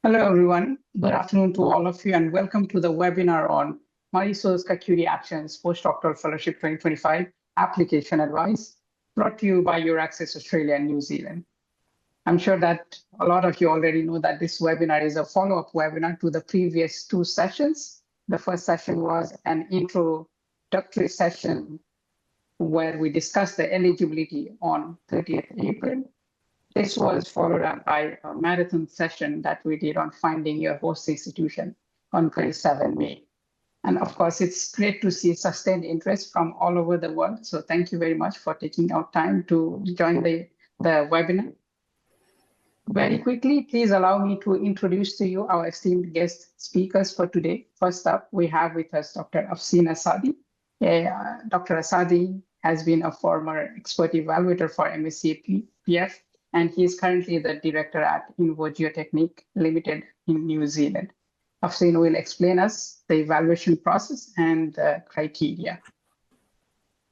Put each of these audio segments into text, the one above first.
Hello, everyone. Good afternoon to all of you, and welcome to the webinar on Sklodowska-Curie Actions Postdoctoral Fellowship 2025 Application Advice, brought to you by Your Access Australia and New Zealand. I'm sure that a lot of you already know that this webinar is a follow-up webinar to the previous two sessions. The first session was an introductory session where we discussed the eligibility on 30th April. This was followed up by a marathon session that we did on finding your host institution on 27 May. And of course, it's great to see sustained interest from all over the world. So thank you very much for taking out time to join the webinar. Very quickly, please allow me to introduce to you our esteemed guest speakers for today. First up, we have with us Dr. Afseen Asadi. Dr. Asadi has been a former expert evaluator for MSc PF, and he is currently the director at Invo Geotechnique Limited in New Zealand. Afseen will explain us the evaluation process and the criteria.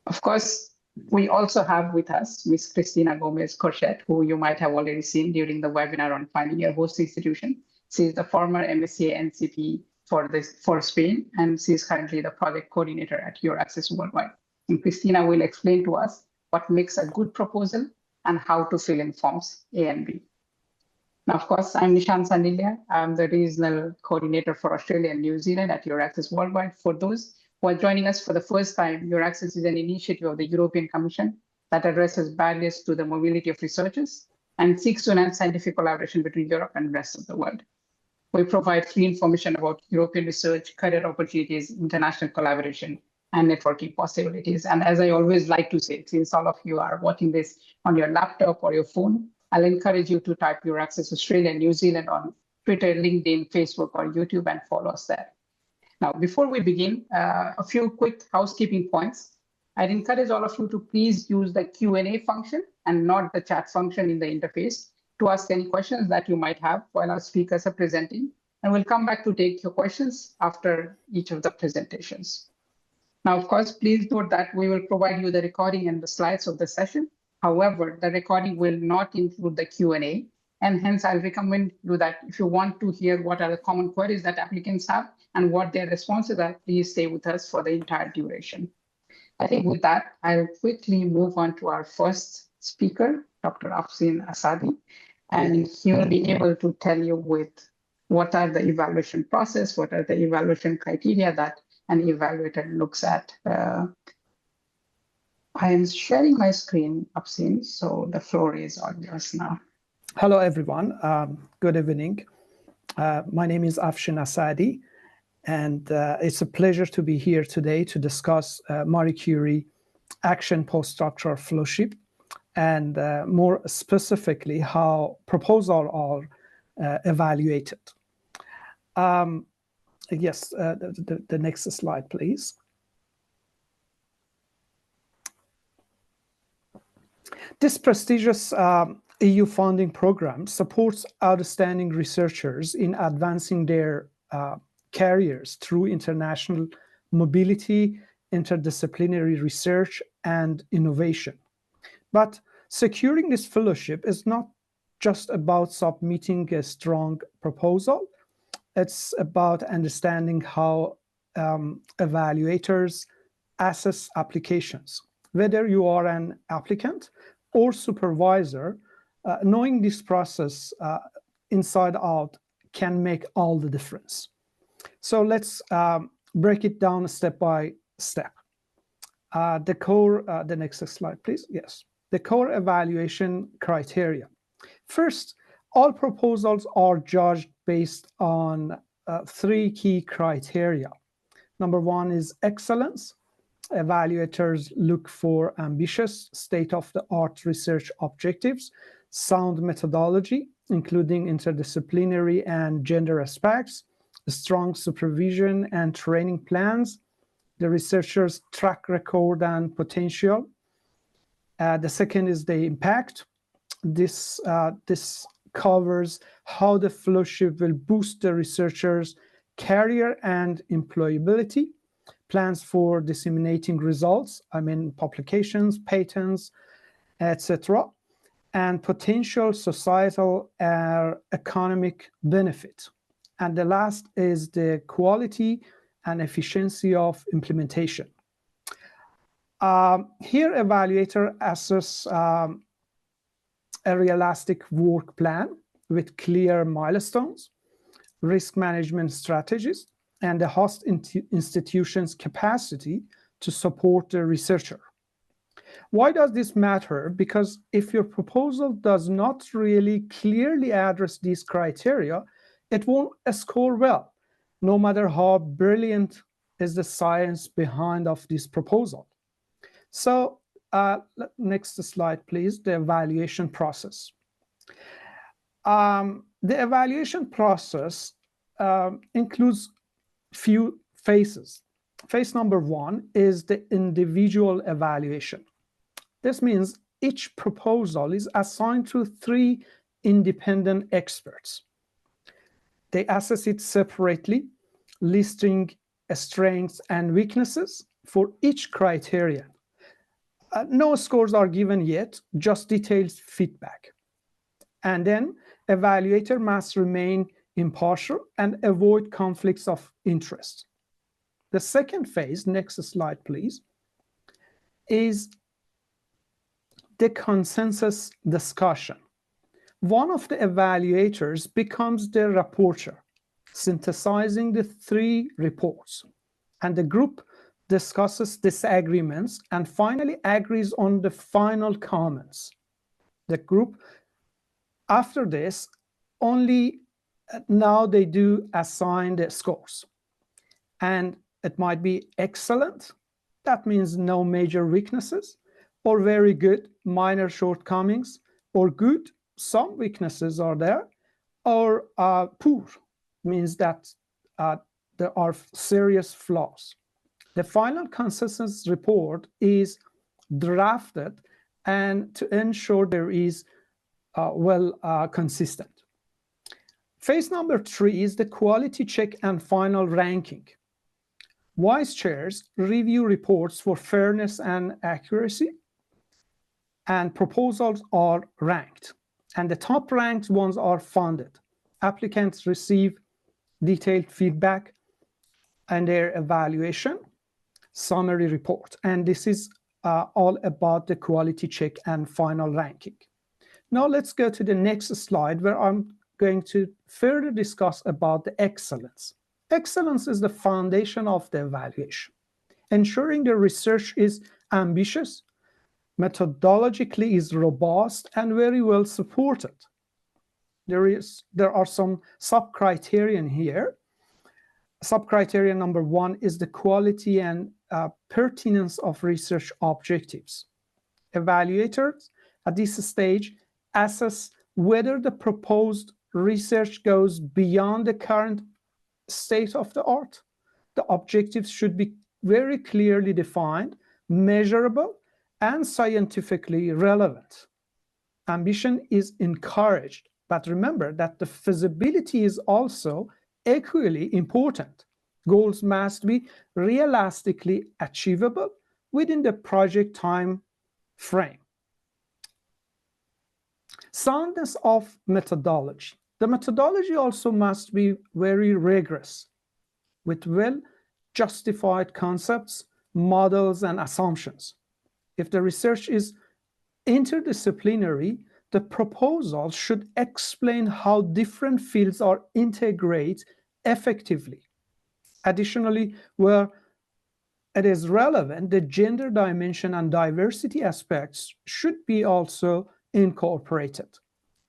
Of course, we also have with us Ms. Cristina Gomez-Corchet, who you might have already seen during the webinar on finding your host institution. She is the former MSc NCP for Spain, and she is currently the project coordinator at Your Access Worldwide. And Cristina will explain to us what makes a good proposal and how to fill in forms A and B. Now, of course, I'm Nishan Sandilia. I'm the regional coordinator for Australia and New Zealand at Your Access Worldwide. For those who are joining us for the first time, Your Access is an initiative of the European Commission that addresses barriers to the mobility of researchers and seeks to enhance scientific collaboration between Europe and the rest of the world. We provide free information about European research, career opportunities, international collaboration, and networking possibilities. And as I always like to say, since all of you are watching this on your laptop or your phone, I'll encourage you to type Your Access Australia and New Zealand on Twitter, LinkedIn, Facebook, or YouTube and follow us there. Now, before we begin, a few quick housekeeping points. I'd encourage all of you to please use the Q&A function and not the chat function in the interface to ask any questions that you might have while our speakers are presenting. And we'll come back to take your questions after each of the presentations. Now, of course, please note that we will provide you the recording and the slides of the session. However, the recording will not include the Q&A, and hence I'll recommend you that if you want to hear what are the common queries that applicants have and what their responses are, please stay with us for the entire duration. I think with that, I'll quickly move on to our first speaker, Dr. Afseen Asadi, and he will be able to tell you what are the evaluation process, what are the evaluation criteria that an evaluator looks at. I am sharing my screen, Afseen, so the floor is all yours now. Hello, everyone. Good evening. My name is Afseen Asadi, and it's a pleasure to be here today to discuss Marie Curie Action Postdoctoral Fellowship, and more specifically, how proposals are evaluated. Yes, the next slide, please. This prestigious EU funding program supports outstanding researchers in advancing their careers through international mobility, interdisciplinary research, and innovation. But securing this fellowship is not just about submitting a strong proposal. It's about understanding how evaluators assess applications. Whether you are an applicant or supervisor, knowing this process inside out can make all the difference. So let's break it down step by step. The next slide, please. Yes, the core evaluation criteria. First, all proposals are judged based on 3 key criteria. Number 1 is excellence. Evaluators look for ambitious, state-of-the-art research objectives, sound methodology, including interdisciplinary and gender aspects, strong supervision and training plans, the researcher's track record and potential. The second is the impact. This covers how the fellowship will boost the researcher's career and employability, plans for disseminating results, publications, patents, etc. and potential societal or economic benefit. And the last is the quality and efficiency of implementation. Here, evaluator assess a realistic work plan with clear milestones, risk management strategies, and the host institution's capacity to support the researcher. Why does this matter? Because if your proposal does not really clearly address these criteria, it won't score well, no matter how brilliant is the science behind of this proposal. So next slide, please, the evaluation process. The evaluation process includes few phases. Phase number one is the individual evaluation. This means each proposal is assigned to 3 independent experts. They assess it separately, listing strengths and weaknesses for each criterion. No scores are given yet, just detailed feedback. And then evaluator must remain impartial and avoid conflicts of interest. The second phase, next slide please, is the consensus discussion. One of the evaluators becomes the rapporteur, synthesizing the 3 reports, and the group discusses disagreements and finally agrees on the final comments. The group, after this, only now they do assign the scores. And it might be excellent, that means no major weaknesses, or very good, minor shortcomings, or good, some weaknesses are there, or poor, means that there are serious flaws. The final consensus report is drafted and to ensure there is consistent. Phase number 3 is the quality check and final ranking. Vice chairs review reports for fairness and accuracy, and proposals are ranked, and the top ranked ones are funded. Applicants receive detailed feedback and their evaluation summary report, and this is all about the quality check and final ranking. Now let's go to the next slide, where I'm going to further discuss about the excellence. Excellence is the foundation of the evaluation, ensuring the research is ambitious, methodologically is robust, and very well supported. There are some sub-criterion here. Sub-criterion number 1 is the quality and pertinence of research objectives. Evaluators at this stage assess whether the proposed research goes beyond the current state of the art. The objectives should be very clearly defined, measurable, and scientifically relevant. Ambition is encouraged, but remember that the feasibility is also equally important. Goals must be realistically achievable within the project time frame. Soundness of methodology. The methodology also must be very rigorous, with well-justified concepts, models, and assumptions. If the research is interdisciplinary, the proposal should explain how different fields are integrated effectively. Additionally, where it is relevant, the gender dimension and diversity aspects should be also incorporated.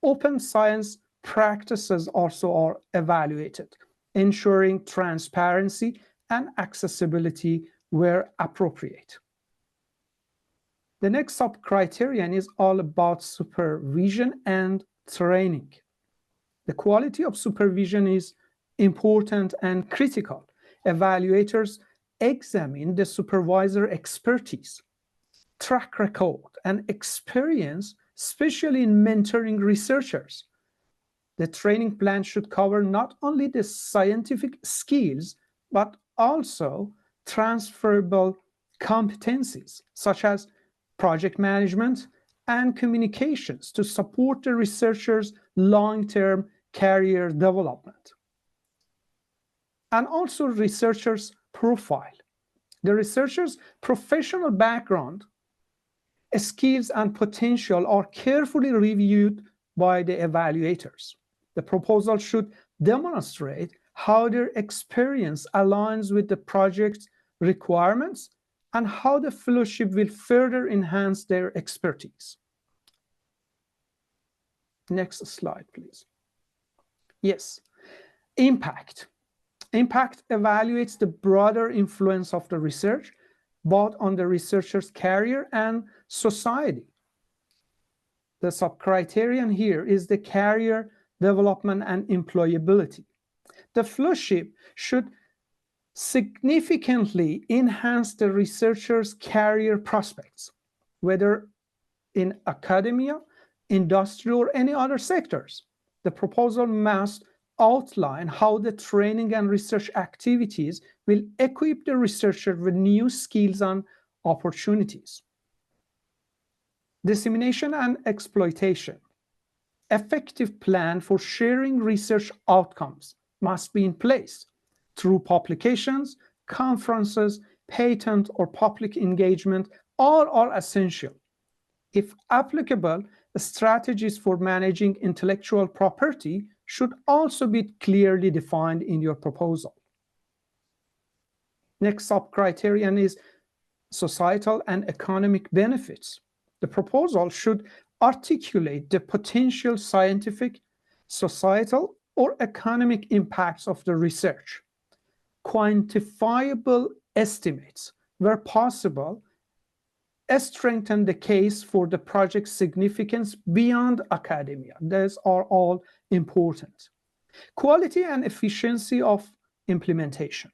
Open science practices also are evaluated, ensuring transparency and accessibility where appropriate. The next sub-criterion is all about supervision and training. The quality of supervision is important and critical. Evaluators examine the supervisor expertise, track record, and experience, especially in mentoring researchers. The training plan should cover not only the scientific skills, but also transferable competencies, such as project management, and communications to support the researcher's long-term career development. And also researcher's profile. The researcher's professional background, skills, and potential are carefully reviewed by the evaluators. The proposal should demonstrate how their experience aligns with the project's requirements and how the fellowship will further enhance their expertise. Next slide, please. Yes, impact. Impact evaluates the broader influence of the research, both on the researcher's career and society. The sub-criterion here is the career development and employability. The fellowship should significantly enhance the researcher's career prospects, whether in academia, industry, or any other sectors. The proposal must outline how the training and research activities will equip the researcher with new skills and opportunities. Dissemination and exploitation. Effective plan for sharing research outcomes must be in place through publications, conferences, patent, or public engagement. All are essential. If applicable, strategies for managing intellectual property should also be clearly defined in your proposal. Next sub-criterion is societal and economic benefits. The proposal should articulate the potential scientific, societal, or economic impacts of the research. Quantifiable estimates, where possible, strengthen the case for the project's significance beyond academia. Those are all important. Quality and efficiency of implementation.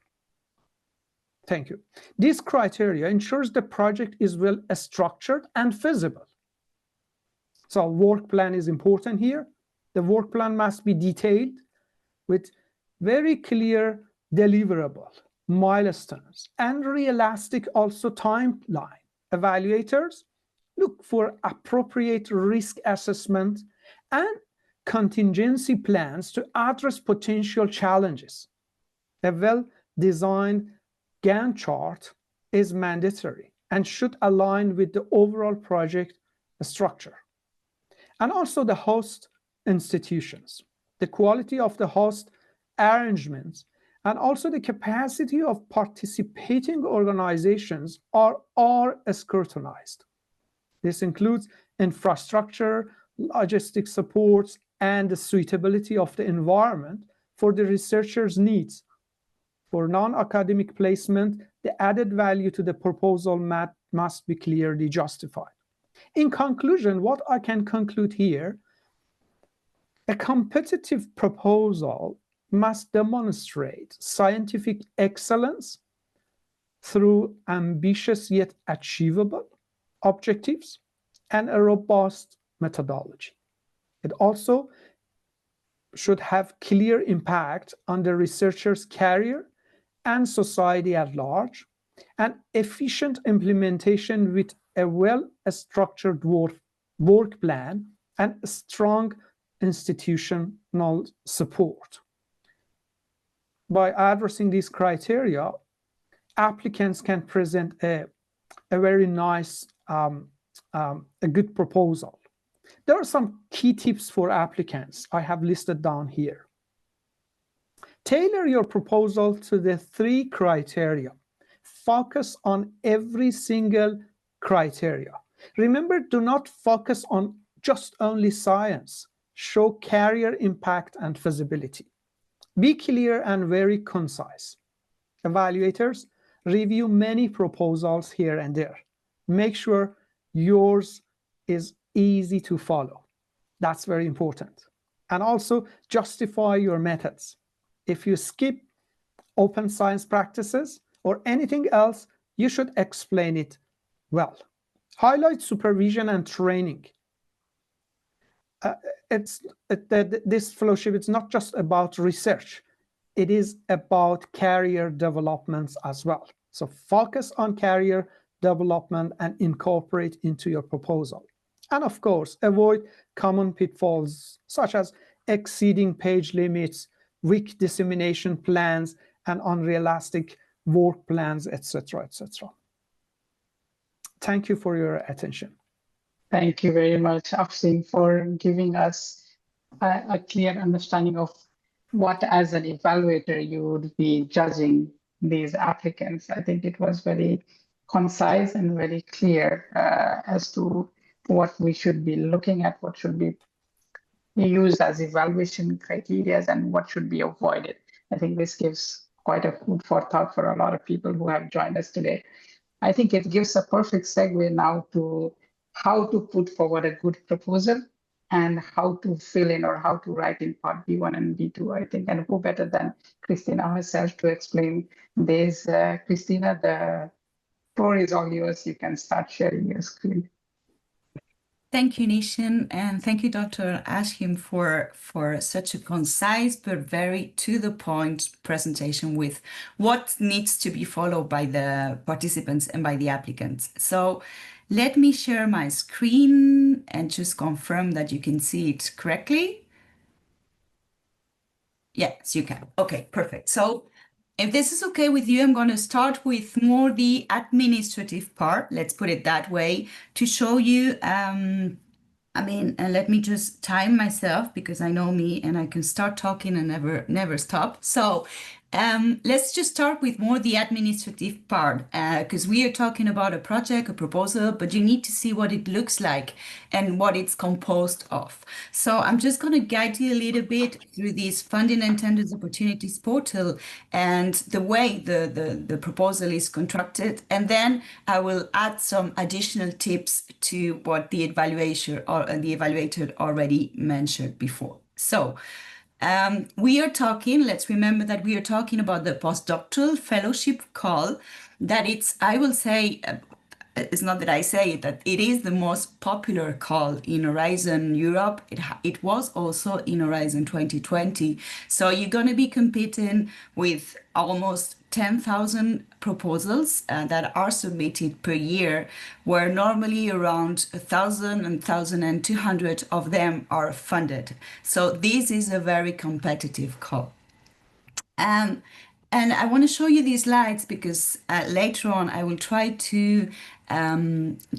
Thank you. This criteria ensures the project is well structured and feasible. So work plan is important here. The work plan must be detailed with very clear deliverable milestones and realistic also timeline. Evaluators look for appropriate risk assessment and contingency plans to address potential challenges. A well-designed Gantt chart is mandatory and should align with the overall project structure. And also the host institutions, the quality of the host arrangements, and also the capacity of participating organizations are scrutinized. This includes infrastructure, logistic supports, and the suitability of the environment for the researcher's needs. For non-academic placement, the added value to the proposal must be clearly justified. In conclusion, what I can conclude here, a competitive proposal must demonstrate scientific excellence through ambitious yet achievable objectives and a robust methodology. It also should have clear impact on the researcher's career and society at large, and efficient implementation with a well-structured work plan and strong institutional support. By addressing these criteria, applicants can present a very nice, a good proposal. There are some key tips for applicants I have listed down here. Tailor your proposal to the 3 criteria. Focus on every single criteria. Remember, do not focus on just only science. Show career impact and feasibility. Be clear and very concise. Evaluators review many proposals here and there. Make sure yours is easy to follow. That's very important. And also justify your methods. If you skip open science practices or anything else, you should explain it well. Highlight supervision and training. This fellowship is not just about research. It is about career developments as well. So focus on career development and incorporate into your proposal. And of course, avoid common pitfalls such as exceeding page limits, weak dissemination plans, and unrealistic work plans, etc., etc. Thank you for your attention. Thank you very much, Afshin, for giving us a clear understanding of what, as an evaluator, you would be judging these applicants. I think it was very concise and very clear as to what we should be looking at, what should be used as evaluation criteria, and what should be avoided. I think this gives quite a food for thought for a lot of people who have joined us today. I think it gives a perfect segue now to how to put forward a good proposal and how to fill in or how to write in part B1 and B2, I think. And who better than Christina herself to explain this? Christina, the floor is all yours. You can start sharing your screen. Thank you, Nishan, and thank you, Dr. Ashim, for such a concise but very to-the-point presentation with what needs to be followed by the participants and by the applicants. So let me share my screen and just confirm that you can see it correctly. Yes, you can. Okay, perfect. So if this is okay with you, I'm going to start with more the administrative part, let's put it that way, to show you, and let me just time myself because I know me and I can start talking and never stop. So let's just start with more the administrative part because we are talking about a project, a proposal, but you need to see what it looks like and what it's composed of. So I'm just going to guide you a little bit through this Funding and Tenders Opportunities portal and the way the proposal is constructed. And then I will add some additional tips to what the evaluator already mentioned before. So let's remember that we are talking about the postdoctoral fellowship call, that I will say, it's not that I say it, that it is the most popular call in Horizon Europe. It was also in Horizon 2020. So you're going to be competing with almost 10,000 proposals that are submitted per year, where normally around 1,000 and 1,200 of them are funded. So this is a very competitive call. And I want to show you these slides because later on I will try to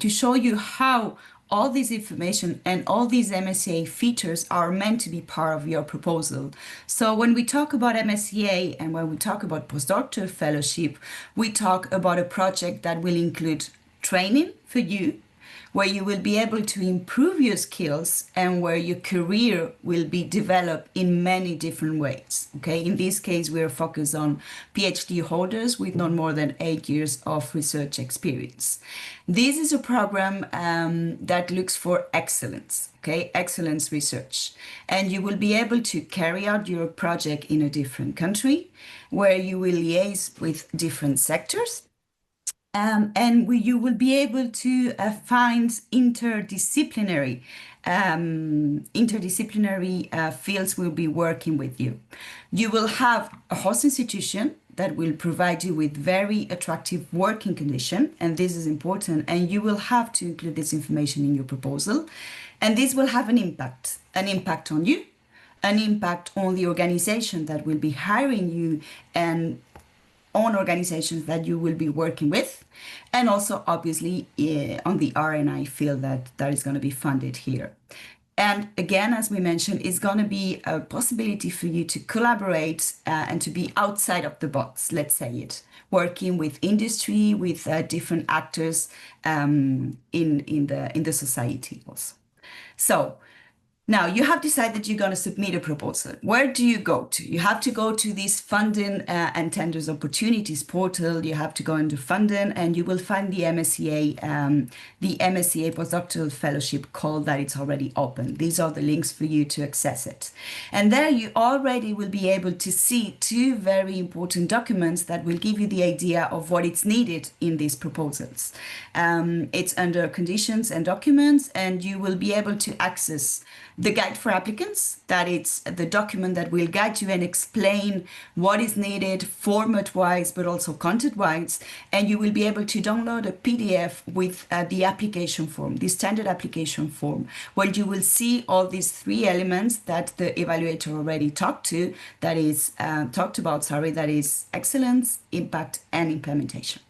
show you how all this information and all these MSCA features are meant to be part of your proposal. So when we talk about MSCA and when we talk about postdoctoral fellowship, we talk about a project that will include training for you, where you will be able to improve your skills and where your career will be developed in many different ways. Okay, in this case, we are focused on PhD holders with not more than 8 years of research experience. This is a program that looks for excellence, okay, excellence research. And you will be able to carry out your project in a different country where you will liaise with different sectors. And you will be able to find interdisciplinary fields will be working with you. You will have a host institution that will provide you with very attractive working condition, and this is important, and you will have to include this information in your proposal. And this will have an impact on you, an impact on the organization that will be hiring you, and on organizations that you will be working with, and also obviously on the R&I field that is going to be funded here. And again, as we mentioned, it's going to be a possibility for you to collaborate and to be outside of the box, let's say it, working with industry, with different actors in the society also. So now you have decided you're going to submit a proposal. Where do you go to? You have to go to this Funding and Tenders Opportunities portal. You have to go into funding and you will find the MSCA Postdoctoral Fellowship call that it's already open. These are the links for you to access it. And there you already will be able to see two very important documents that will give you the idea of what is needed in these proposals. It's under conditions and documents, and you will be able to access The guide for applicants, that it's the document that will guide you and explain what is needed format-wise, but also content-wise. And you will be able to download a PDF with the application form, the standard application form, where you will see all these three elements that the evaluator already talked about, that is excellence, impact, and implementation.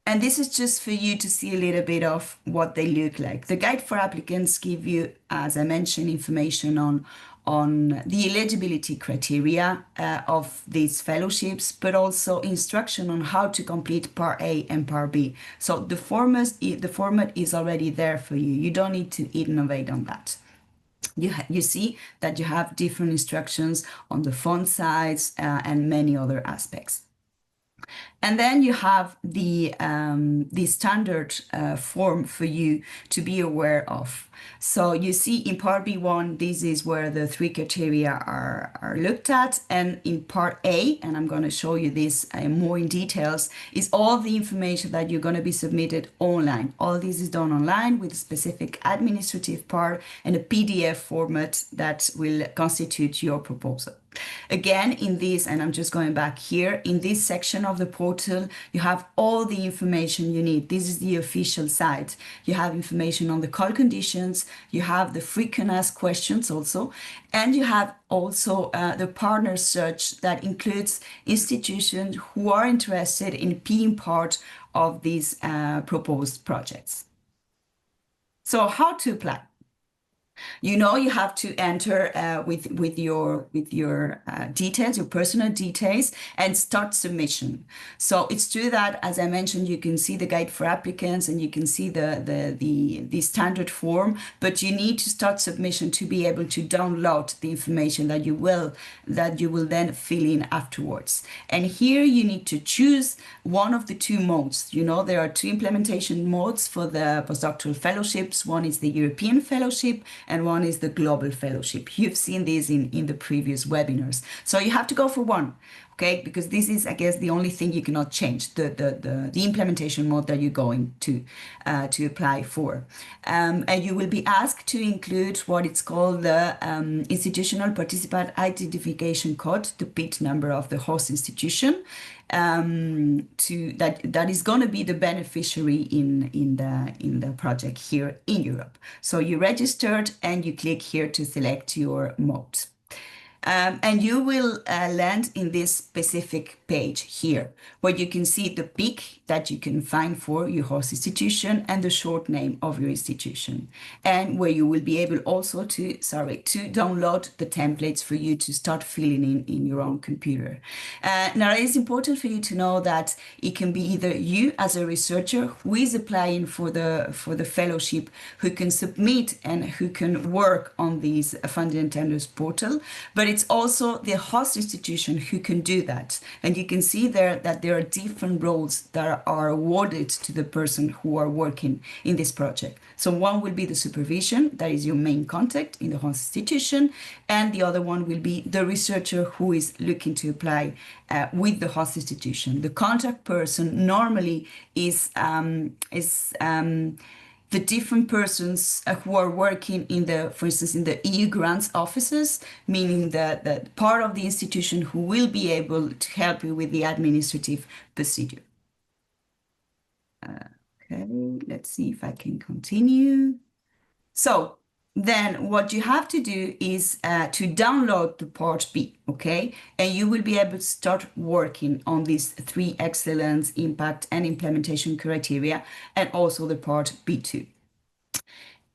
And this is just for you to see a little bit of what they look like. The guide for applicants give you, as I mentioned, information on the eligibility criteria of these fellowships, but also instruction on how to complete Part A and Part B. So the format is already there for you. You don't need to innovate on that. You see that you have different instructions on the font size and many other aspects. And then you have the standard form for you to be aware of. So you see in Part B1, this is where the three criteria are looked at. And in Part A, and I'm going to show you this more in details, is all the information that you're going to be submitted online. All this is done online with a specific administrative part and a PDF format that will constitute your proposal. Again, in this, and I'm just going back here, in this section of the portal, you have all the information you need. This is the official site. You have information on the call conditions, you have the frequent asked questions also, and you have also the partner search that includes institutions who are interested in being part of these proposed projects. So how to apply? You know, you have to enter with your details, your personal details, and start submission. So it's true that, as I mentioned, you can see the guide for applicants and you can see the standard form, but you need to start submission to be able to download the information that you will then fill in afterwards. And here you need to choose one of the two modes. You know, there are two implementation modes for the postdoctoral fellowships. One is the European fellowship, and one is the global fellowship. You've seen this in the previous webinars. So you have to go for one, okay? Because this is, I guess, the only thing you cannot change, the implementation mode that you're going to apply for. And you will be asked to include what it's called the Institutional Participant Identification Code, the PIT number of the host institution, that is going to be the beneficiary in the project here in Europe. So you registered and you click here to select your mode. And you will land in this specific page here, where you can see the peak that you can find for your host institution and the short name of your institution, and where you will be able also to download the templates for you to start filling in your own computer. Now, it is important for you to know that it can be either you as a researcher who is applying for the fellowship, who can submit and who can work on these funding and tenders portal, but it's also the host institution who can do that. And you can see there that there are different roles that are awarded to the person who are working in this project. So one will be the supervision, that is your main contact in the host institution, and the other one will be the researcher who is looking to apply with the host institution. The contact person normally is the different persons who are working for instance, in the EU grants offices, meaning that part of the institution who will be able to help you with the administrative procedure. Okay, let's see if I can continue. So then what you have to do is to download the Part B, okay? And you will be able to start working on these three excellence, impact, and implementation criteria, and also the Part B2.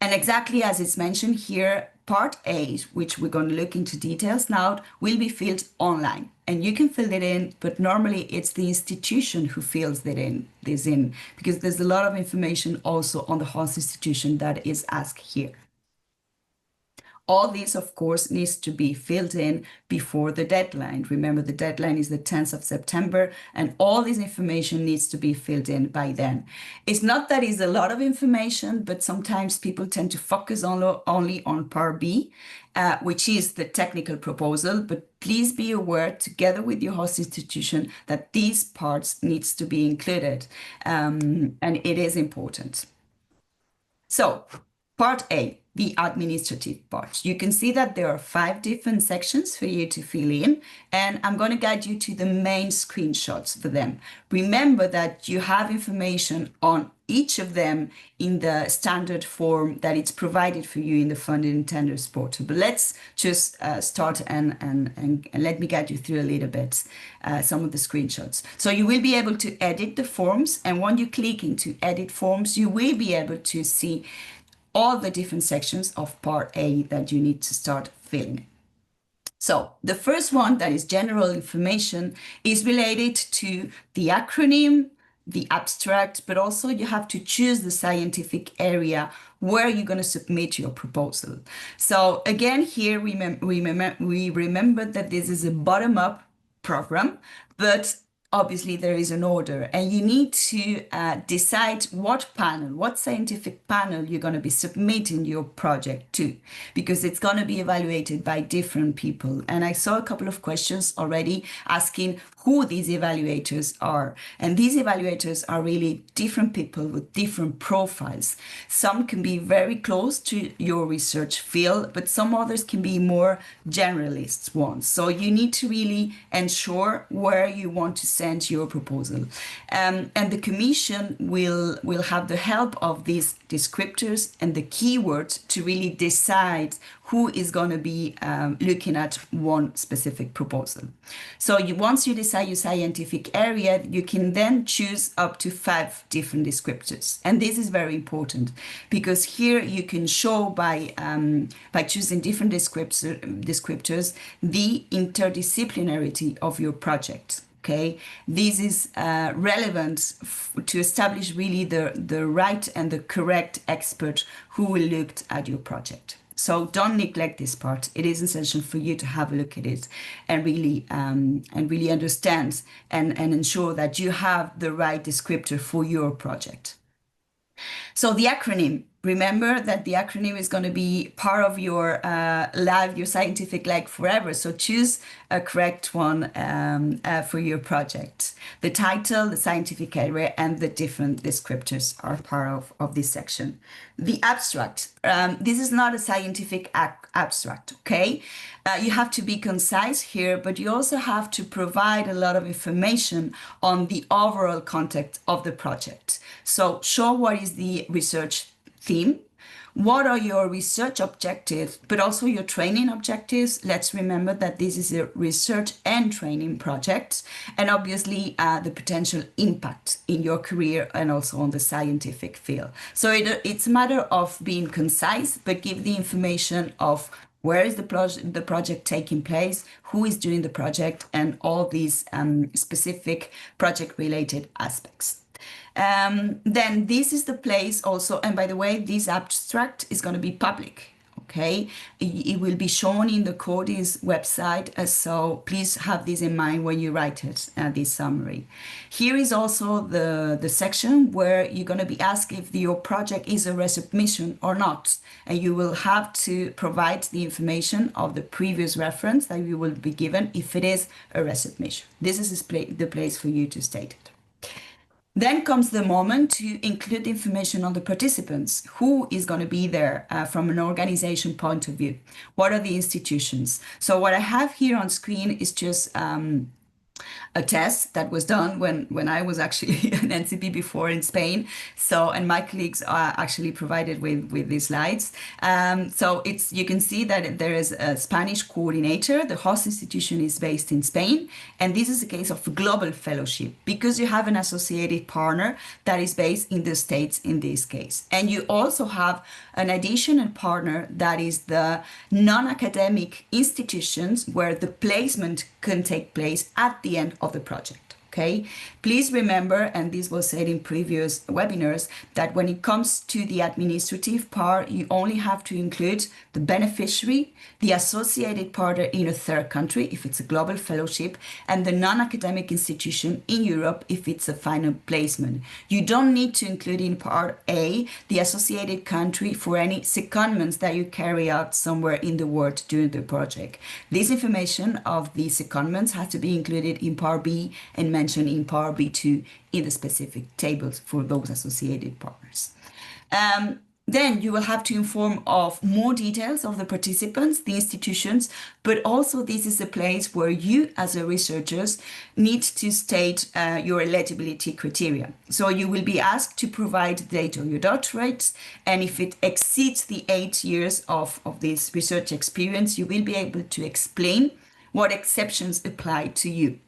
And exactly as it's mentioned here, Part A, which we're going to look into details now, will be filled online. And you can fill it in, but normally it's the institution who fills this in, because there's a lot of information also on the host institution that is asked here. All this, of course, needs to be filled in before the deadline. Remember, the deadline is the 10th of September, and all this information needs to be filled in by then. It's not that it's a lot of information, but sometimes people tend to focus only on Part B, which is the technical proposal. But please be aware, together with your host institution, that these parts needs to be included, and it is important. So, Part A, the administrative part. You can see that there are 5 different sections for you to fill in, and I'm going to guide you to the main screenshots for them. Remember that you have information on each of them in the standard form that it's provided for you in the funding and tenders portal. But let's just start and let me guide you through a little bit some of the screenshots. So you will be able to edit the forms, and when you click into edit forms, you will be able to see all the different sections of part A that you need to start filling. So the first one, that is general information, is related to the acronym, the abstract, but also you have to choose the scientific area where you're going to submit your proposal. So again, here we remember that this is a bottom-up program, but obviously there is an order, and you need to decide what scientific panel you're going to be submitting your project to, because it's going to be evaluated by different people. And I saw a couple of questions already asking who these evaluators are. And these evaluators are really different people with different profiles. Some can be very close to your research field, but some others can be more generalist ones. So you need to really ensure where you want to send your proposal. And the commission will have the help of these descriptors and the keywords to really decide who is going to be looking at one specific proposal. So once you decide your scientific area, you can then choose up to 5 different descriptors. And this is very important, because here you can show by choosing different descriptors the interdisciplinarity of your project. Okay, this is relevant to establish really the right and the correct expert who will look at your project. So don't neglect this part. It is essential for you to have a look at it and really understand and ensure that you have the right descriptor for your project. So the acronym, remember that the acronym is going to be part of your your scientific life forever. So choose a correct one for your project. The title, the scientific area, and the different descriptors are part of this section. The abstract. This is not a scientific abstract, okay? You have to be concise here, but you also have to provide a lot of information on the overall context of the project. So show what is the research theme, what are your research objectives, but also your training objectives. Let's remember that this is a research and training project, and obviously the potential impact in your career and also on the scientific field. So it's a matter of being concise, but give the information of where is the project taking place, who is doing the project, and all these specific project-related aspects. Then this is the place also, and by the way, this abstract is going to be public, okay? It will be shown in the Cody's website, so please have this in mind when you write it, this summary. Here is also the section where you're going to be asked if your project is a resubmission or not, and you will have to provide the information of the previous reference that you will be given if it is a resubmission. This is the place for you to state it. Then comes the moment to include information on the participants. Who is going to be there from an organization point of view? What are the institutions? So what I have here on screen is just a test that was done when I was actually an NCP before in Spain. So, and my colleagues are actually provided with these slides. So you can see that there is a Spanish coordinator. The host institution is based in Spain. And this is a case of a global fellowship because you have an associated partner that is based in the States in this case. And you also have an additional partner that is the non-academic institutions where the placement can take place at the end of the project. Okay, please remember, and this was said in previous webinars, that when it comes to the administrative part, you only have to include the beneficiary, the associated partner in a third country, if it's a global fellowship, and the non-academic institution in Europe, if it's a final placement. You don't need to include in part A the associated country for any secondments that you carry out somewhere in the world during the project. This information of the secondments has to be included in part B and mentioned in part B2 in the specific tables for those associated partners. Then you will have to inform of more details of the participants, the institutions, but also this is a place where you as a researchers need to state your eligibility criteria. So you will be asked to provide the date of your doctorate, and if it exceeds the 8 years of this research experience, you will be able to explain what exceptions apply to you.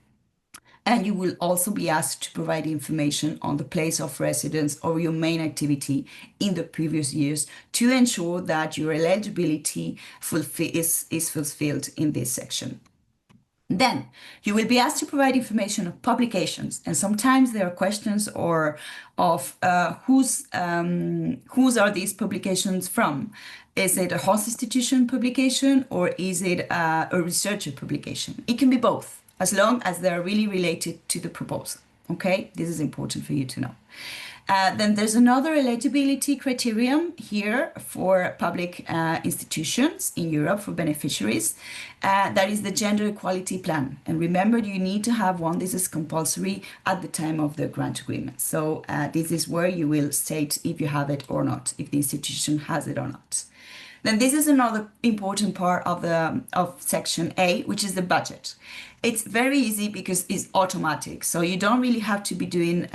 And you will also be asked to provide information on the place of residence or your main activity in the previous years to ensure that your eligibility is fulfilled in this section. Then you will be asked to provide information on publications, and sometimes there are questions of whose are these publications from? Is it a host institution publication or is it a researcher publication? It can be both, as long as they're really related to the proposal. Okay, this is important for you to know. Then there's another eligibility criterion here for public institutions in Europe for beneficiaries. That is the gender equality plan. And remember, you need to have one. This is compulsory at the time of the grant agreement. So this is where you will state if you have it or not, if the institution has it or not. Then this is another important part of section A, which is the budget. It's very easy because it's automatic. So you don't really have to be doing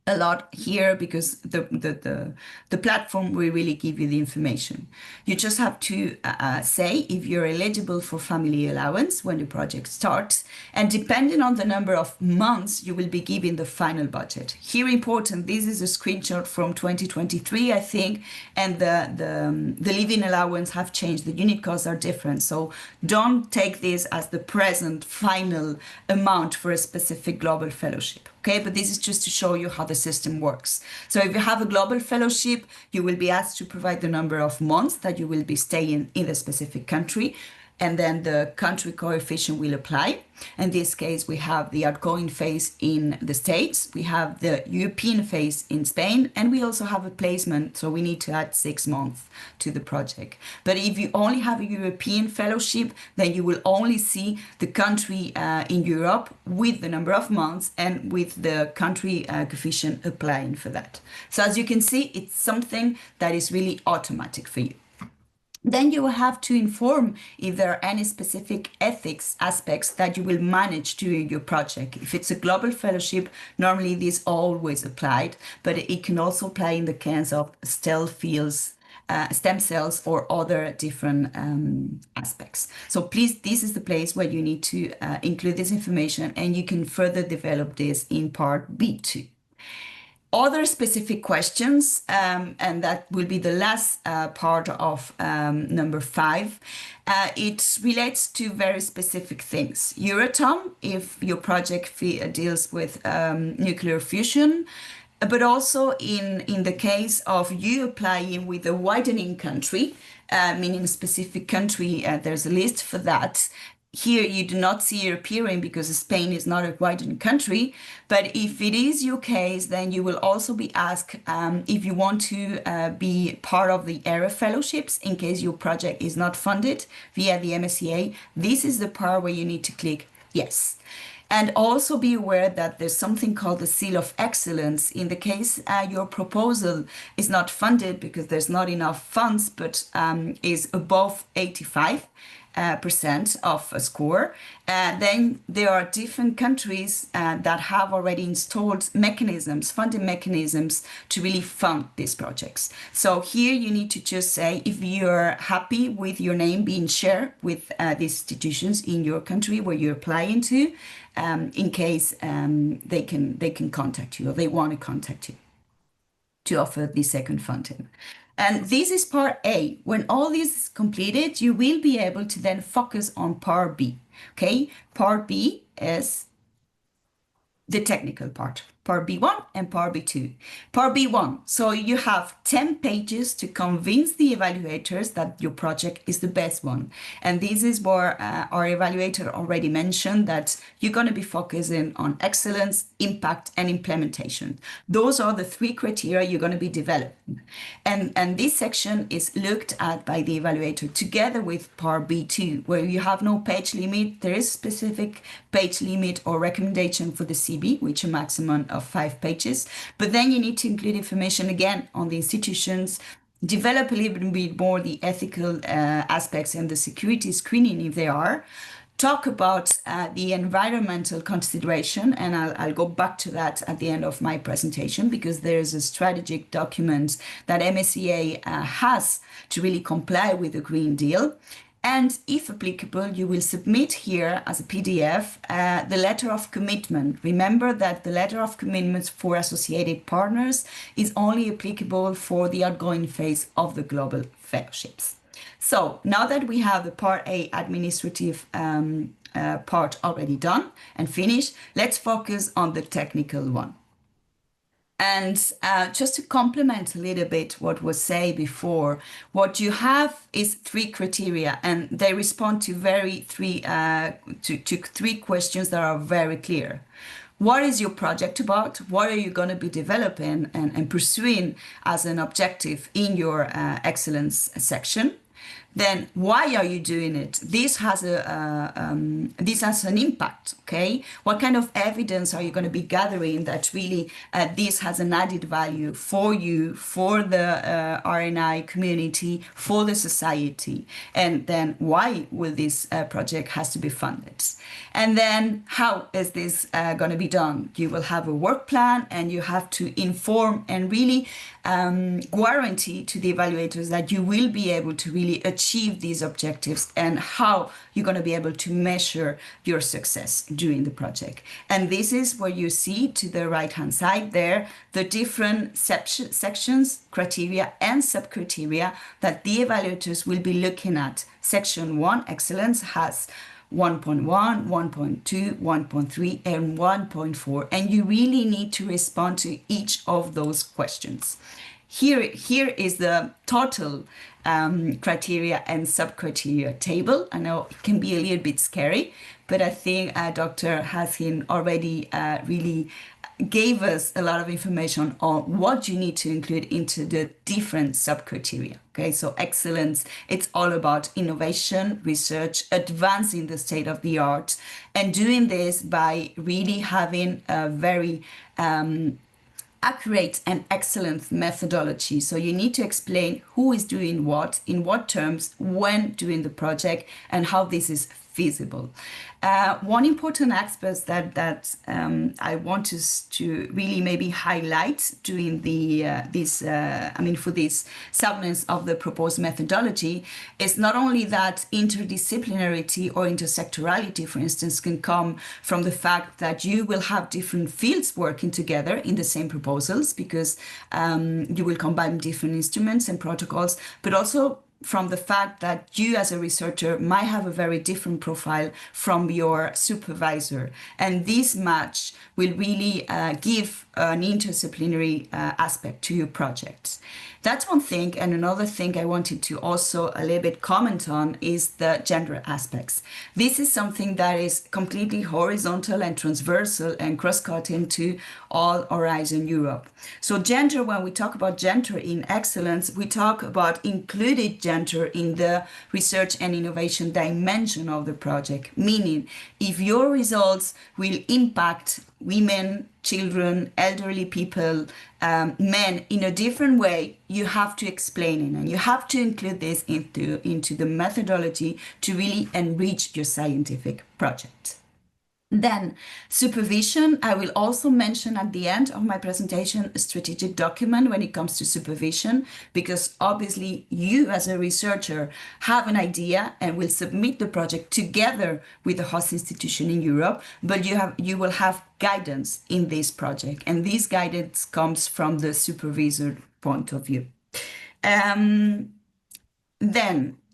a lot here because the platform will really give you the information. You just have to say if you're eligible for family allowance when the project starts, and depending on the number of months, you will be given the final budget. Here important, this is a screenshot from 2023, I think, and the living allowance have changed. The unit costs are different. So don't take this as the present final amount for a specific global fellowship. Okay, but this is just to show you how the system works. So if you have a global fellowship, you will be asked to provide the number of months that you will be staying in the specific country, and then the country coefficient will apply. In this case, we have the outgoing phase in the States, we have the European phase in Spain, and we also have a placement, so we need to add 6 months to the project. But if you only have a European fellowship, then you will only see the country in Europe with the number of months and with the country coefficient applying for that. So as you can see, it's something that is really automatic for you. Then you will have to inform if there are any specific ethics aspects that you will manage during your project. If it's a global fellowship, normally this always applied, but it can also apply in the case of stem cells or other different aspects. So please, this is the place where you need to include this information, and you can further develop this in part B2. Other specific questions, and that will be the last part of number 5. It relates to very specific things. Euratom, if your project deals with nuclear fusion, but also in the case of you applying with a widening country, meaning a specific country, there's a list for that. Here you do not see it appearing because Spain is not a widened country, but if it is your case, then you will also be asked if you want to be part of the ERA fellowships in case your project is not funded via the MSCA. This is the part where you need to click yes. And also be aware that there's something called the Seal of Excellence in the case your proposal is not funded because there's not enough funds, but is above 85%. Of a score, then there are different countries that have already installed mechanisms, funding mechanisms to really fund these projects. So here you need to just say if you're happy with your name being shared with these institutions in your country where you're applying to, in case they can contact you or they want to contact you to offer the second funding. And this is part A. When all this is completed, you will be able to then focus on part B. Okay, part B is the technical part. Part B1 and part B2. Part B1, so you have 10 pages to convince the evaluators that your project is the best one. And this is where our evaluator already mentioned that you're going to be focusing on excellence, impact, and implementation. Those are the 3 criteria you're going to be developing. And this section is looked at by the evaluator together with part B2, where you have no page limit. There is specific page limit or recommendation for the CB, which a maximum of 5 pages. But then you need to include information again on the institutions, develop a little bit more the ethical aspects and the security screening if there are. Talk about the environmental consideration, and I'll go back to that at the end of my presentation, because there is a strategic document that MSCA has to really comply with the Green Deal. And if applicable, you will submit here as a PDF the letter of commitment. Remember that the letter of commitment for associated partners is only applicable for the outgoing phase of the global fellowships. So now that we have the Part A administrative part already done and finished, let's focus on the technical one. And just to complement a little bit what was said before, what you have is 3 criteria, and they respond to three questions that are very clear. What is your project about? What are you going to be developing and pursuing as an objective in your excellence section? Then why are you doing it? This has an impact, okay? What kind of evidence are you going to be gathering that really this has an added value for you, for the RNI community, for the society? And then why will this project has to be funded? And then how is this going to be done? You will have a work plan, and you have to inform and really guarantee to the evaluators that you will be able to really achieve these objectives, and how you're going to be able to measure your success during the project. And this is where you see to the right hand side there the different sections, criteria and sub-criteria that the evaluators will be looking at. Section 1, excellence, has 1.1, 1.2, 1.3, and 1.4, and you really need to respond to each of those questions. Here is the total criteria and sub-criteria table. I know it can be a little bit scary, but I think Dr. Haskin already really gave us a lot of information on what you need to include into the different sub-criteria. Okay, so excellence, it's all about innovation, research, advancing the state of the art, and doing this by really having a very accurate and excellent methodology. So you need to explain who is doing what, in what terms, when doing the project, and how this is feasible. One important aspect that I want us to really maybe highlight during the for this segments of the proposed methodology is not only that interdisciplinarity or intersectorality, for instance, can come from the fact that you will have different fields working together in the same proposals, because you will combine different instruments and protocols, but also from the fact that you as a researcher might have a very different profile from your supervisor. And this match will really give an interdisciplinary aspect to your project. That's one thing. And another thing I wanted to also a little bit comment on is the gender aspects. This is something that is completely horizontal and transversal and cross-cutting to all Horizon Europe. So gender, when we talk about gender in excellence, we talk about included gender in the research and innovation dimension of the project, meaning if your results will impact women, children, elderly people, men in a different way, you have to explain it, and you have to include this into the methodology to really enrich your scientific project. Then supervision, I will also mention at the end of my presentation a strategic document when it comes to supervision, because obviously you as a researcher have an idea and will submit the project together with the host institution in Europe, but you will have guidance in this project, and this guidance comes from the supervisor point of view. Then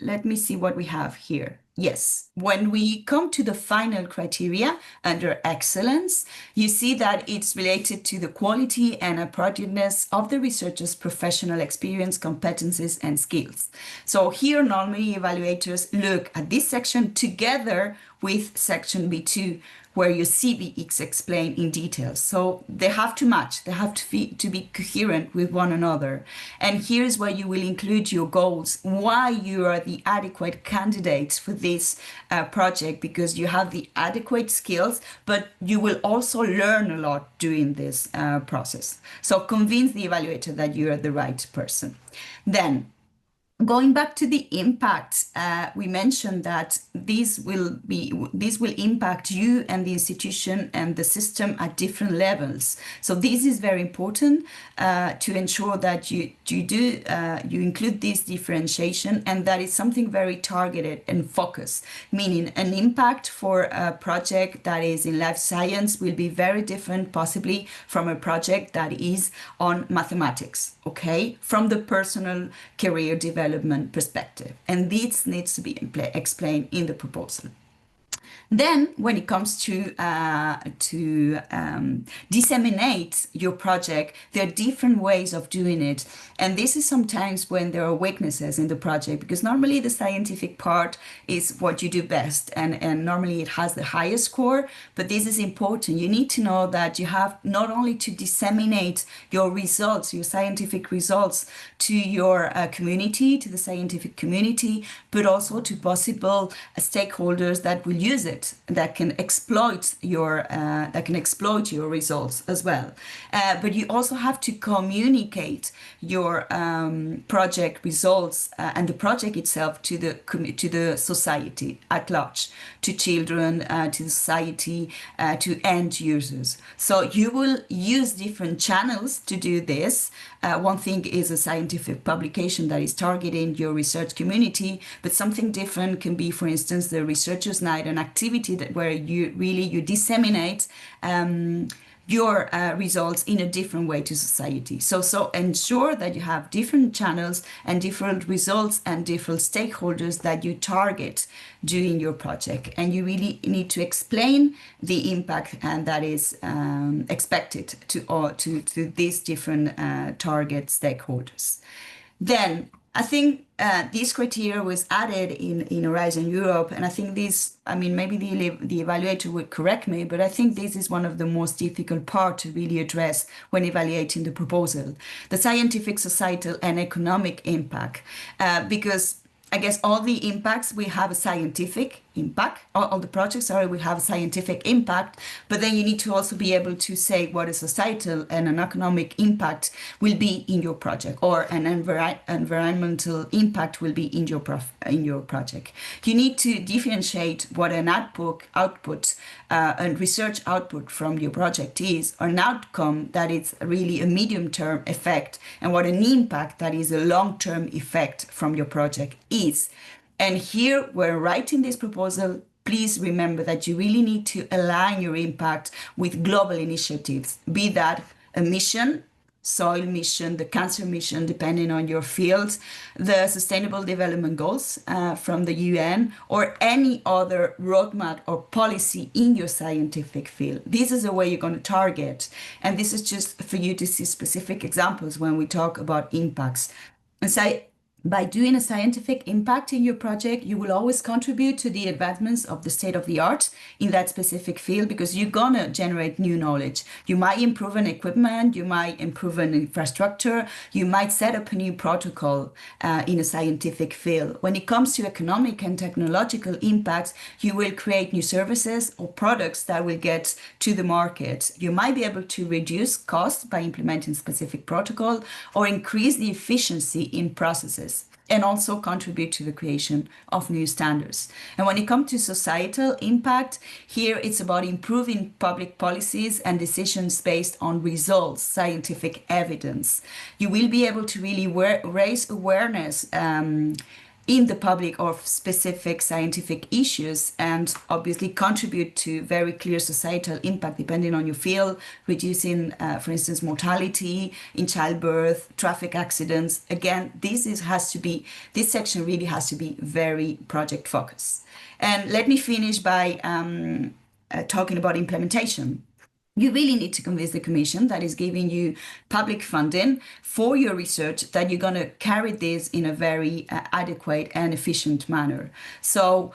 let me see what we have here. Yes, when we come to the final criteria under excellence, you see that it's related to the quality and appropriateness of the researcher's professional experience, competencies, and skills. So here, normally evaluators look at this section together with section B2 where your CV is explained in detail. So they have to match, they have to be coherent with one another. And here's where you will include your goals, why you are the adequate candidate for this project, because you have the adequate skills, but you will also learn a lot during this process. So convince the evaluator that you are the right person. Then, going back to the impact, we mentioned that this will impact you and the institution and the system at different levels. So this is very important to ensure that you include this differentiation, and that is something very targeted and focused. Meaning, an impact for a project that is in life science will be very different, possibly, from a project that is on mathematics. Okay, from the personal career development perspective, and this needs to be explained in the proposal. Then, when it comes to disseminate your project, there are different ways of doing it. And this is sometimes when there are weaknesses in the project, because normally the scientific part is what you do best, and normally it has the highest score. But this is important. You need to know that you have not only to disseminate your results, your scientific results, to your community, to the scientific community, but also to possible stakeholders that will use it, that can exploit your results as well. But you also have to communicate your project results and the project itself to the society at large, to children, to the society, to end users. So you will use different channels to do this. One thing is a scientific publication that is targeting your research community, but something different can be, for instance, the Researchers' Night, an activity where you disseminate your results in a different way to society. So ensure that you have different channels and different results and different stakeholders that you target during your project. And you really need to explain the impact and that is expected to these different target stakeholders. Then I think this criteria was added in Horizon Europe, and I think this, maybe the evaluator would correct me, but I think this is one of the most difficult parts to really address when evaluating the proposal, the scientific, societal, and economic impact, because I guess all the impacts will have a scientific impact, all the projects will have a scientific impact, but then you need to also be able to say what a societal and an economic impact will be in your project, or an environmental impact will be in your project. You need to differentiate what an output and research output from your project is, or an outcome that is really a medium-term effect, and what an impact that is a long-term effect from your project is. And here, when writing this proposal, please remember that you really need to align your impact with global initiatives, be that a mission, soil mission, the cancer mission, depending on your field, the Sustainable Development Goals from the UN, or any other roadmap or policy in your scientific field. This is the way you're going to target. And this is just for you to see specific examples when we talk about impacts. And so by doing a scientific impact in your project, you will always contribute to the advancements of the state of the art in that specific field, because you're going to generate new knowledge. You might improve an equipment, you might improve an infrastructure, you might set up a new protocol in a scientific field. When it comes to economic and technological impacts, you will create new services or products that will get to the market. You might be able to reduce costs by implementing specific protocol, or increase the efficiency in processes, and also contribute to the creation of new standards. And when it comes to societal impact, here it's about improving public policies and decisions based on results, scientific evidence. You will be able to really raise awareness in the public of specific scientific issues, and obviously contribute to very clear societal impact depending on your field, reducing, for instance, mortality in childbirth, traffic accidents. Again, this section really has to be very project focused. And let me finish by talking about implementation. You really need to convince the Commission that is giving you public funding for your research that you're going to carry this in a very adequate and efficient manner. So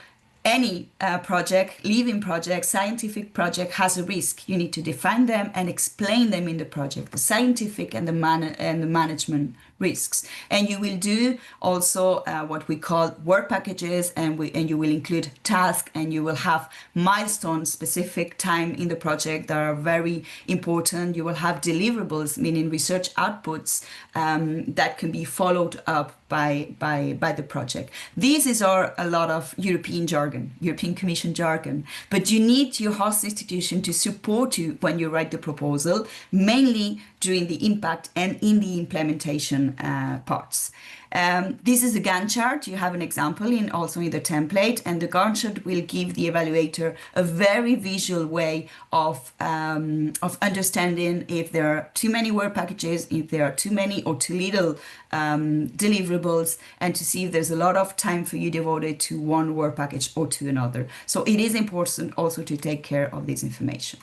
any project, living project, scientific project has a risk. You need to define them and explain them in the project, the scientific and the management risks. And you will do also what we call work packages, and you will include tasks, and you will have milestone specific time in the project that are very important. You will have deliverables, meaning research outputs that can be followed up by the project. This is a lot of European jargon, European Commission jargon, but you need your host institution to support you when you write the proposal, mainly during the impact and in the implementation parts. This is a Gantt chart. You have an example also in the template, and the Gantt chart will give the evaluator a very visual way of understanding if there are too many work packages, if there are too many or too little deliverables, and to see if there's a lot of time for you devoted to one work package or to another. So it is important also to take care of this information.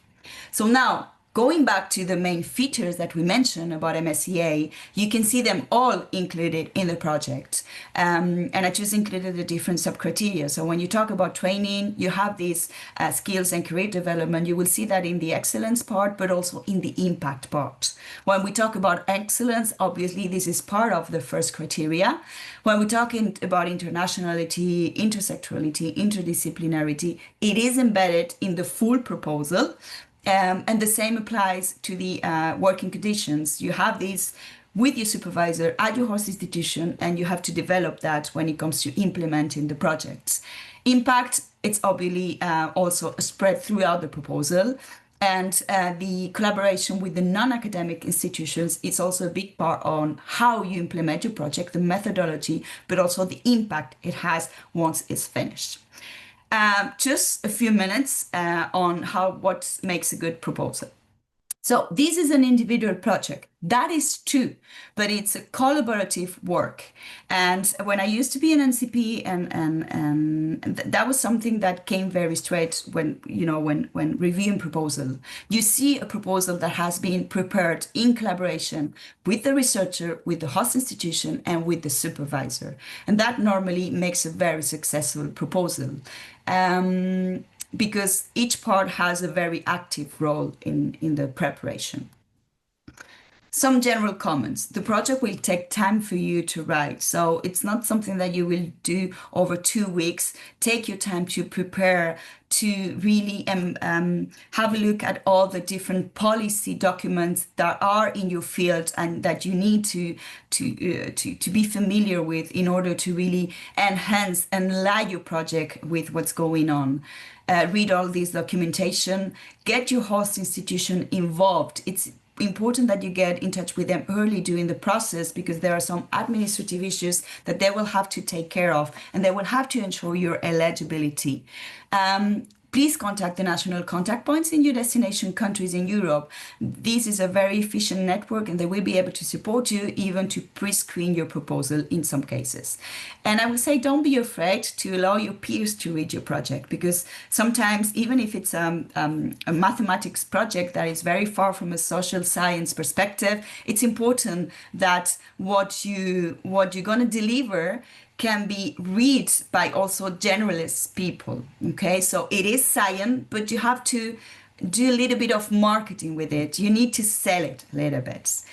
So now, going back to the main features that we mentioned about MSCA, you can see them all included in the project. And I just included the different sub-criteria. So when you talk about training, you have these skills and career development. You will see that in the excellence part, but also in the impact part. When we talk about excellence, obviously this is part of the first criteria. When we're talking about internationality, intersectorality, interdisciplinarity, it is embedded in the full proposal. And the same applies to the working conditions. You have these with your supervisor at your host institution, and you have to develop that when it comes to implementing the projects. Impact, it's obviously also spread throughout the proposal. And the collaboration with the non-academic institutions is also a big part on how you implement your project, the methodology, but also the impact it has once it's finished. Just a few minutes on what makes a good proposal. So this is an individual project. That is true, but it's a collaborative work. And when I used to be an NCP, and that was something that came very straight when reviewing proposal. You see a proposal that has been prepared in collaboration with the researcher, with the host institution, and with the supervisor. And that normally makes a very successful proposal. Because each part has a very active role in the preparation. Some general comments. The project will take time for you to write, so it's not something that you will do over 2 weeks. Take your time to prepare, to really have a look at all the different policy documents that are in your field and that you need to be familiar with in order to really enhance and align your project with what's going on. Read all this documentation, get your host institution involved. It's important that you get in touch with them early during the process, because there are some administrative issues that they will have to take care of, and they will have to ensure your eligibility. Please contact the national contact points in your destination countries in Europe. This is a very efficient network, and they will be able to support you even to pre-screen your proposal in some cases. And I would say, don't be afraid to allow your peers to read your project, because sometimes, even if it's a mathematics project that is very far from a social science perspective, it's important that what you're going to deliver can be read by also generalist people. Okay, so it is science, but you have to do a little bit of marketing with it. You need to sell it a little bit.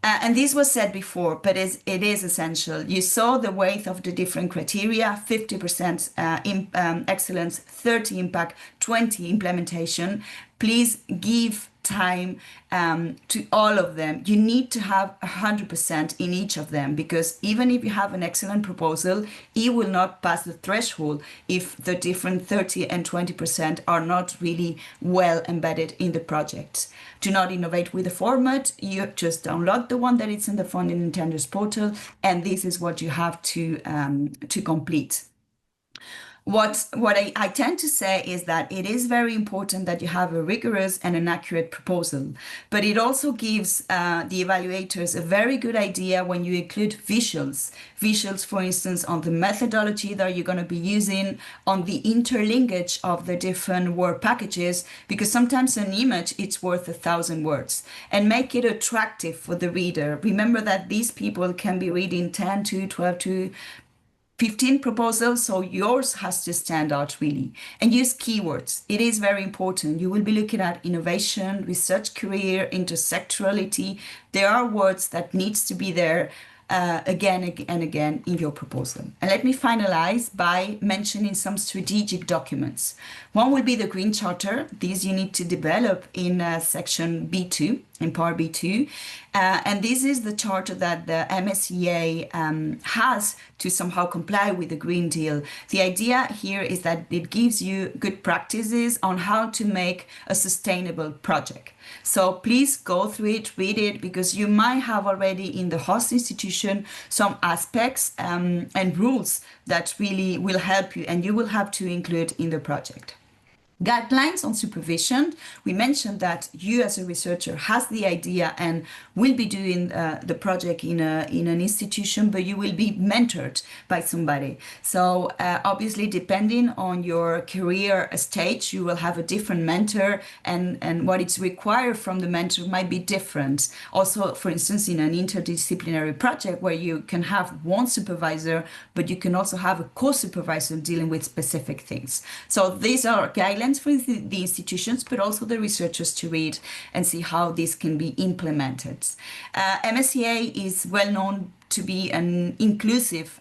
And this was said before, but it is essential. You saw the weight of the different criteria: 50% excellence, 30 impact, 20 implementation. Please give time to all of them. You need to have 100% in each of them, because even if you have an excellent proposal, it will not pass the threshold if the different 30 and 20% are not really well embedded in the project. Do not innovate with the format. You just download the one that is in the funding and tenders portal, and this is what you have to complete. What I tend to say is that it is very important that you have a rigorous and an accurate proposal, but it also gives the evaluators a very good idea when you include visuals. Visuals, for instance, on the methodology that you're going to be using, on the interlinkage of the different work packages, because sometimes an image, it's worth 1,000 words, and make it attractive for the reader. Remember that these people can be reading 10 to 12 to 15 proposals, so yours has to stand out really. And use keywords. It is very important. You will be looking at innovation, research career, intersectorality. There are words that needs to be there again and again in your proposal. And let me finalize by mentioning some strategic documents. One will be the Green Charter. These you need to develop in section B2, in part B2. And this is the charter that the MSCA has to somehow comply with the Green Deal. The idea here is that it gives you good practices on how to make a sustainable project. So please go through it, read it, because you might have already in the host institution some aspects and rules that really will help you and you will have to include in the project. Guidelines on supervision. We mentioned that you as a researcher has the idea and will be doing the project in an institution, but you will be mentored by somebody. So obviously, depending on your career stage, you will have a different mentor, and what is required from the mentor might be different. Also, for instance, in an interdisciplinary project where you can have one supervisor, but you can also have a co-supervisor dealing with specific things. So these are guidelines for the institutions, but also the researchers to read and see how this can be implemented. MSCA is well known to be an inclusive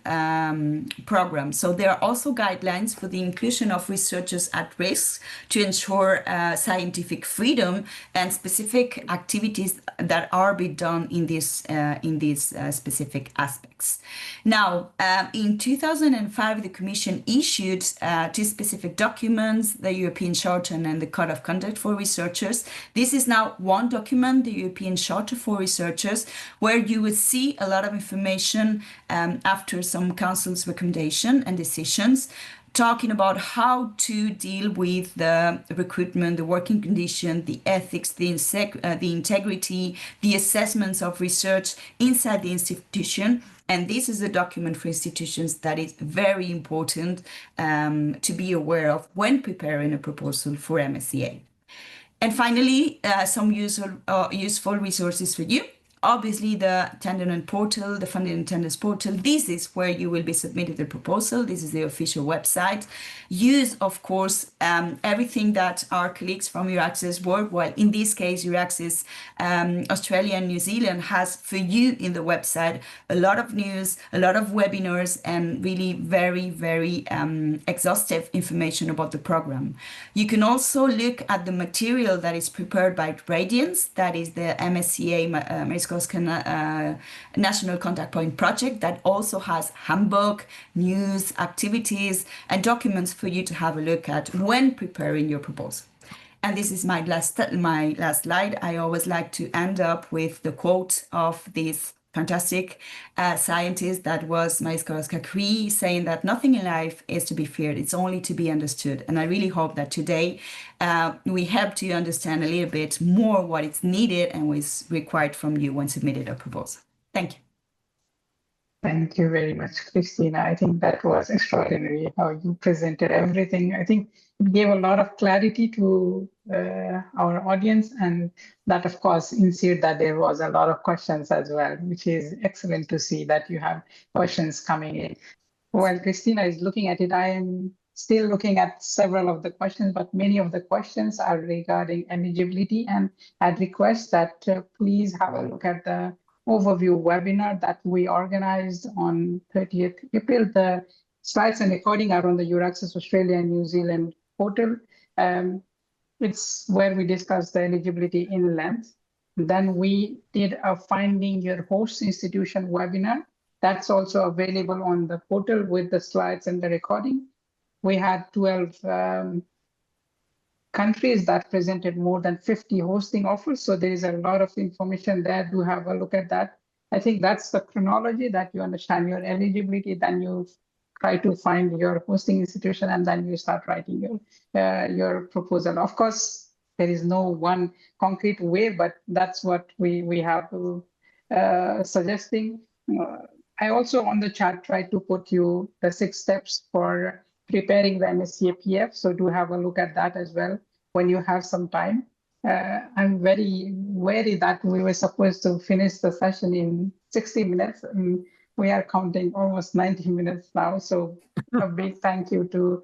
program. So there are also guidelines for the inclusion of researchers at risk to ensure scientific freedom and specific activities that are being done in these specific aspects. Now, in 2005, the Commission issued two specific documents, the European Charter and the Code of Conduct for Researchers. This is now one document, the European Charter for Researchers, where you will see a lot of information after some council's recommendation and decisions, talking about how to deal with the recruitment, the working condition, the ethics, the integrity, the assessments of research inside the institution. And this is a document for institutions that is very important to be aware of when preparing a proposal for MSCA. And finally, some useful resources for you. Obviously, the Tenderness portal, the Funding and Tenders portal, this is where you will be submitting the proposal. This is the official website. Use, of course, everything that our colleagues from EURAXESS worldwide, in this case, EURAXESS Australia and New Zealand has for you in the website a lot of news, a lot of webinars, and really very, very exhaustive information about the program. You can also look at the material that is prepared by Radiance, that is the MSCA National Contact Point project that also has handbook, news, activities, and documents for you to have a look at when preparing your proposal. And this is my last slide. I always like to end up with the quote of this fantastic scientist that was Sklodowska-Curie, saying that nothing in life is to be feared, it's only to be understood. And I really hope that today we help you understand a little bit more what is needed and what is required from you when submitted a proposal. Thank you. Thank you very much, Christina. I think that was extraordinary how you presented everything. I think it gave a lot of clarity to our audience, and that, of course, ensured that there was a lot of questions as well, which is excellent to see that you have questions coming in. While Christina is looking at it, I am still looking at several of the questions, but many of the questions are regarding eligibility, and I'd request that please have a look at the overview webinar that we organized on 30th April. The slides and recording are on the EURAXESS Australia and New Zealand portal. It's where we discussed the eligibility in length. Then we did a Finding Your Host Institution webinar. That's also available on the portal with the slides and the recording. We had 12 countries that presented more than 50 hosting offers. So there is a lot of information there. Do have a look at that. I think that's the chronology, that you understand your eligibility, then you try to find your hosting institution, and then you start writing your proposal. Of course, there is no one concrete way, but that's what we have suggesting. I also on the chat tried to put you the 6 steps for preparing the MSCA PF, so do have a look at that as well when you have some time. I'm very wary that we were supposed to finish the session in 60 minutes. We are counting almost 90 minutes now. So a big thank you to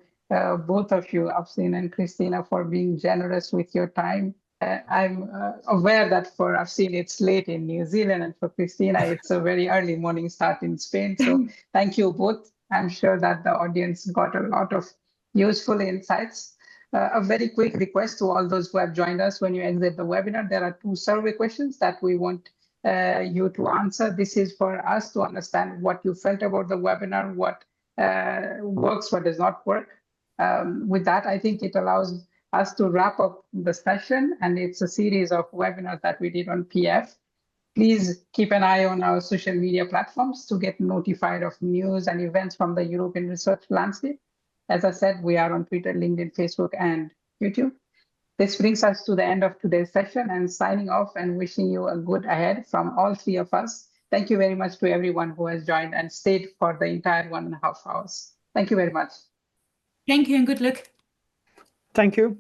both of you, Afseen and Christina, for being generous with your time. I'm aware that for Afseen, it's late in New Zealand, and for Christina, it's a very early morning start in Spain. So thank you both. I'm sure that the audience got a lot of useful insights. A very quick request to all those who have joined us: when you exit the webinar, there are 2 survey questions that we want you to answer. This is for us to understand what you felt about the webinar, what works, what does not work. With that, I think it allows us to wrap up the session, and it's a series of webinars that we did on PF. Please keep an eye on our social media platforms to get notified of news and events from the European research landscape. As I said, we are on Twitter, LinkedIn, Facebook, and YouTube. This brings us to the end of today's session, and signing off and wishing you a good ahead from all 3 of us. Thank you very much to everyone who has joined and stayed for the entire 1.5 hours. Thank you very much. Thank you and good luck. Thank you.